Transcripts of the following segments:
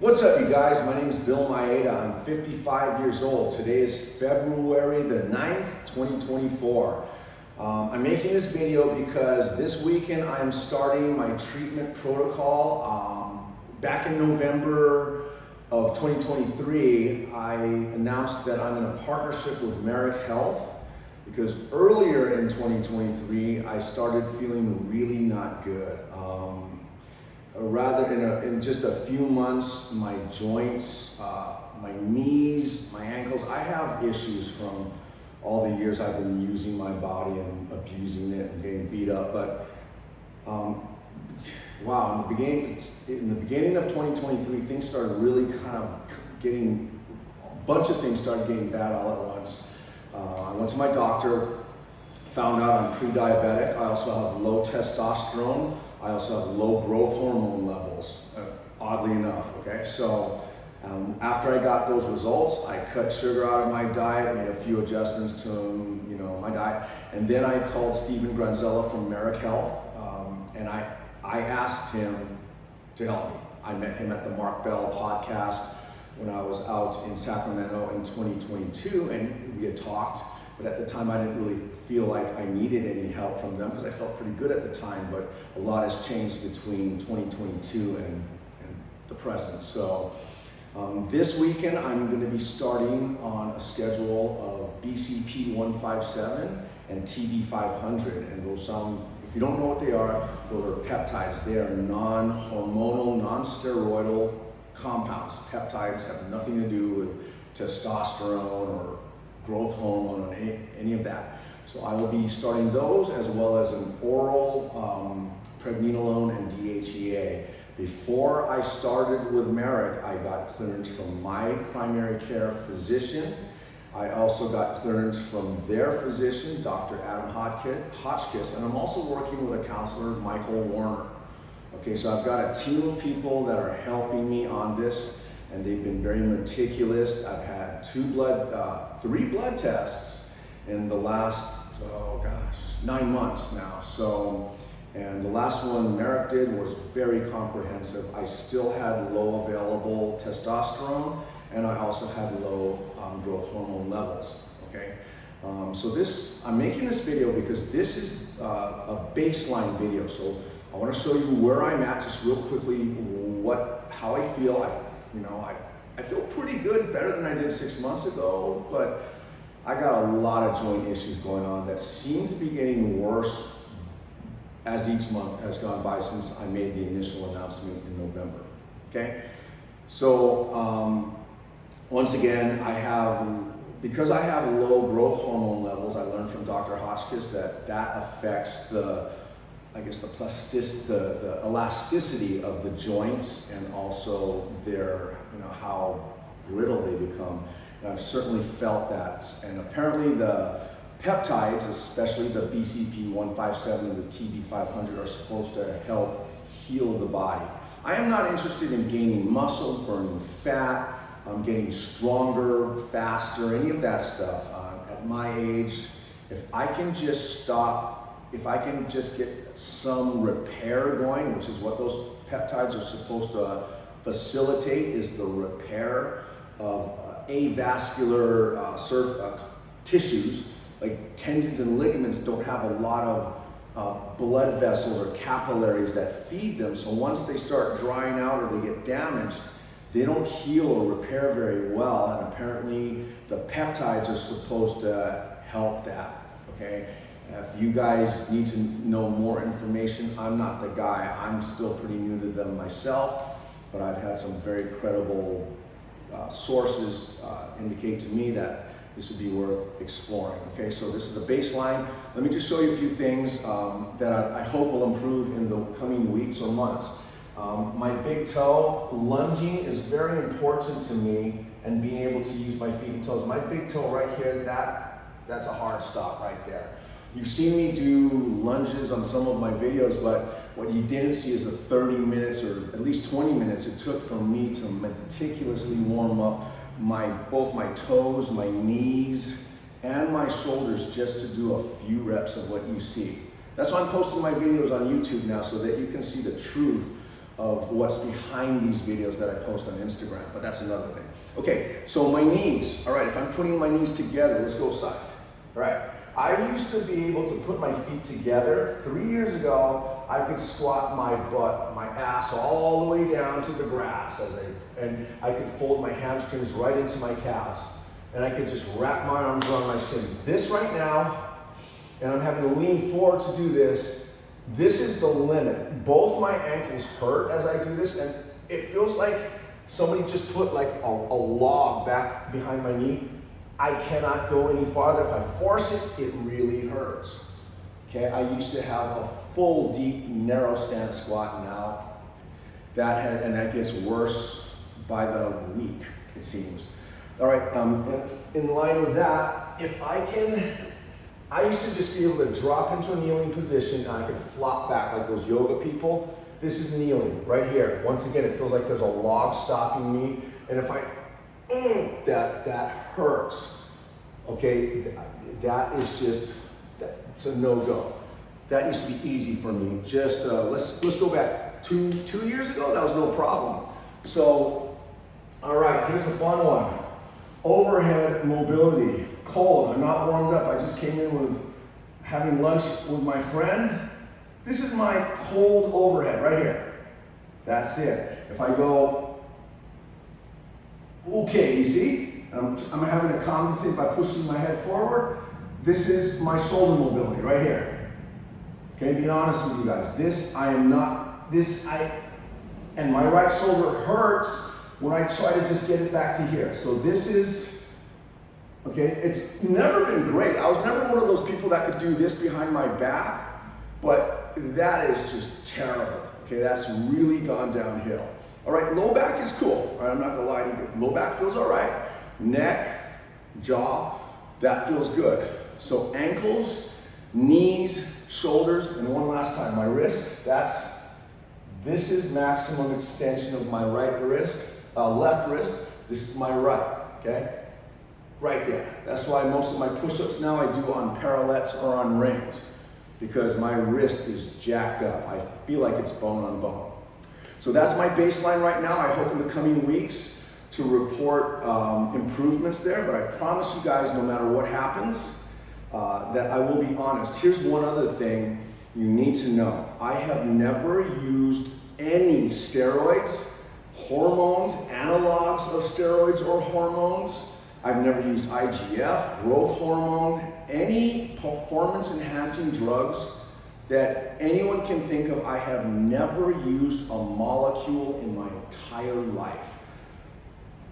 What's up, you guys? My name is Bill Maeda. I'm 55 years old. Today is February the 9th, 2024. I'm making this video because this weekend I'm starting my treatment protocol. Back in November of 2023, I announced that I'm in a partnership with Marek Health because earlier in 2023, I started feeling really not good. In just a few months, my joints, my knees, my ankles, I have issues from all the years I've been using my body and abusing it and getting beat up. But wow, in the beginning of 2023, things started really kind of getting, a bunch of things started getting bad all at once. I went to my doctor, found out I'm pre-diabetic. I also have low testosterone. I also have low growth hormone levels, oddly enough, okay? So after I got those results, I cut sugar out of my diet, made a few adjustments to my diet, and then I called Steven Granzella from Marek Health, and I asked him to help me. I met him at the Mark Bell podcast when I was out in Sacramento in 2022, and we had talked, but at the time I didn't really feel like I needed any help from them because I felt pretty good at the time, but a lot has changed between 2022 and the present. So this weekend I'm going to be starting on a schedule of BCP-157 and TB-500, and those sound, if you don't know what they are, those are peptides. They are non-hormonal, non-steroidal compounds. Peptides have nothing to do with testosterone or growth hormone or any of that. So I will be starting those as well as an oral pregnenolone and DHEA. Before I started with Marek, I got clearance from my primary care physician. I also got clearance from their physician, Dr. Adam Hotchkiss, and I'm also working with a counselor, Michael Warner. Okay, so I've got a team of people that are helping me on this, and they've been very meticulous. I've had 3 blood tests in the last, 9 months now. So, and the last one Marek did was very comprehensive. I still had low available testosterone, and I also had low growth hormone levels, okay? So I'm making this video because this is a baseline video. So I wanna show you where I'm at just real quickly, how I feel. I feel pretty good, better than I did 6 months ago, but I got a lot of joint issues going on that seem to be getting worse as each month has gone by since I made the initial announcement in November, okay? So once again, because I have low growth hormone levels, I learned from Dr. Hotchkiss that affects the elasticity of the joints and also their, how brittle they become. And I've certainly felt that. And apparently the peptides, especially the BCP-157 and the TB-500, are supposed to help heal the body. I am not interested in gaining muscle, burning fat, getting stronger, faster, any of that stuff. At my age, if I can just get some repair going, which is what those peptides are supposed to facilitate, is the repair of avascular tissues, like tendons and ligaments don't have a lot of blood vessels or capillaries that feed them. So once they start drying out or they get damaged, they don't heal or repair very well. And apparently the peptides are supposed to help that, okay? If you guys need to know more information, I'm not the guy. I'm still pretty new to them myself, but I've had some very credible sources indicate to me that this would be worth exploring. Okay, so this is a baseline. Let me just show you a few things that I hope will improve in the coming weeks or months. My big toe, lunging is very important to me, and being able to use my feet and toes. My big toe right here, that's a hard stop right there. You've seen me do lunges on some of my videos, but what you didn't see is the 30 minutes or at least 20 minutes it took for me to meticulously warm up both my toes, my knees, and my shoulders just to do a few reps of what you see. That's why I'm posting my videos on YouTube now, so that you can see the truth of what's behind these videos that I post on Instagram, but that's another thing. Okay, so my knees. All right, if I'm putting my knees together, let's go side. All right, I used to be able to put my feet together. 3 years ago, I could squat my butt, my ass all the way down to the grass, and I could fold my hamstrings right into my calves, and I could just wrap my arms around my shins. This right now, and I'm having to lean forward to do this, this is the limit. Both my ankles hurt as I do this, and it feels like somebody just put like a log back behind my knee. I cannot go any farther. If I force it, it really hurts. Okay, I used to have a full, deep, narrow stance squat. Now that gets worse by the week, it seems. All right, in line with that, I used to just be able to drop into a kneeling position and I could flop back like those yoga people. This is kneeling right here. Once again, it feels like there's a log stopping me. And if that hurts. Okay, that is just, it's a no-go. That used to be easy for me. Just, let's go back. Two years ago, that was no problem. So, all right, here's the fun one. Overhead mobility. Cold, I'm not warmed up. I just came in with having lunch with my friend. This is my cold overhead right here. That's it. If I go, okay, you see? I'm having to compensate by pushing my head forward. This is my shoulder mobility right here. Okay, being honest with you guys. And my right shoulder hurts when I try to just get it back to here. So this is, okay, it's never been great. I was never one of those people that could do this behind my back, but that is just terrible. Okay, that's really gone downhill. All right, low back is cool. All right, I'm not gonna lie to you. Low back feels all right. Neck, jaw, that feels good. So ankles, knees, shoulders, and one last time, my wrist, this is maximum extension of my left wrist. This is my right, okay? Right there. That's why most of my push-ups now I do on parallettes or on rings, because my wrist is jacked up. I feel like it's bone on bone. So that's my baseline right now. I hope in the coming weeks to report improvements there, but I promise you guys, no matter what happens, that I will be honest. Here's one other thing you need to know. I have never used any steroids, hormones, analogs of steroids or hormones. I've never used IGF, growth hormone, any performance-enhancing drugs that anyone can think of. I have never used a molecule in my entire life.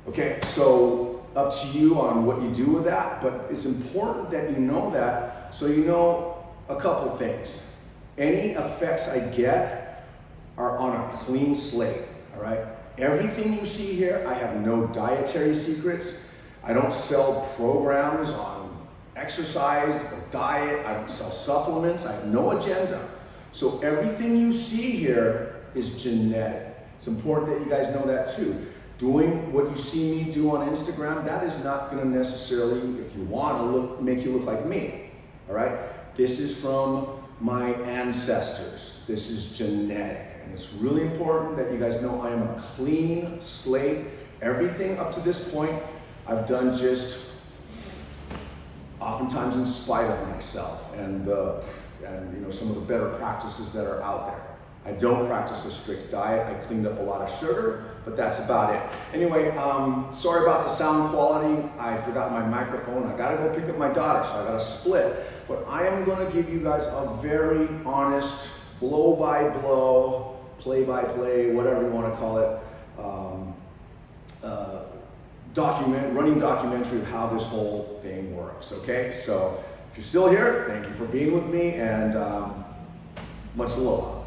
Okay, so up to you on what you do with that, but it's important that you know that, so you know a couple things. Any effects I get are on a clean slate, all right? Everything you see here, I have no dietary secrets. I don't sell programs on exercise or diet. I don't sell supplements. I have no agenda. So everything you see here is genetic. It's important that you guys know that too. Doing what you see me do on Instagram, that is not going to necessarily, if you want to make you look like me, all right? This is from my ancestors. This is genetic. And it's really important that you guys know I am a clean slate. Everything up to this point, I've done just oftentimes in spite of myself and you know, some of the better practices that are out there. I don't practice a strict diet. I cleaned up a lot of sugar, but that's about it. Anyway, sorry about the sound quality. I forgot my microphone. I gotta go pick up my daughter, so I gotta split. But I am gonna give you guys a very honest, blow-by-blow, play-by-play, whatever you wanna call it, running documentary of how this whole thing works, okay? So if you're still here, thank you for being with me, and much aloha.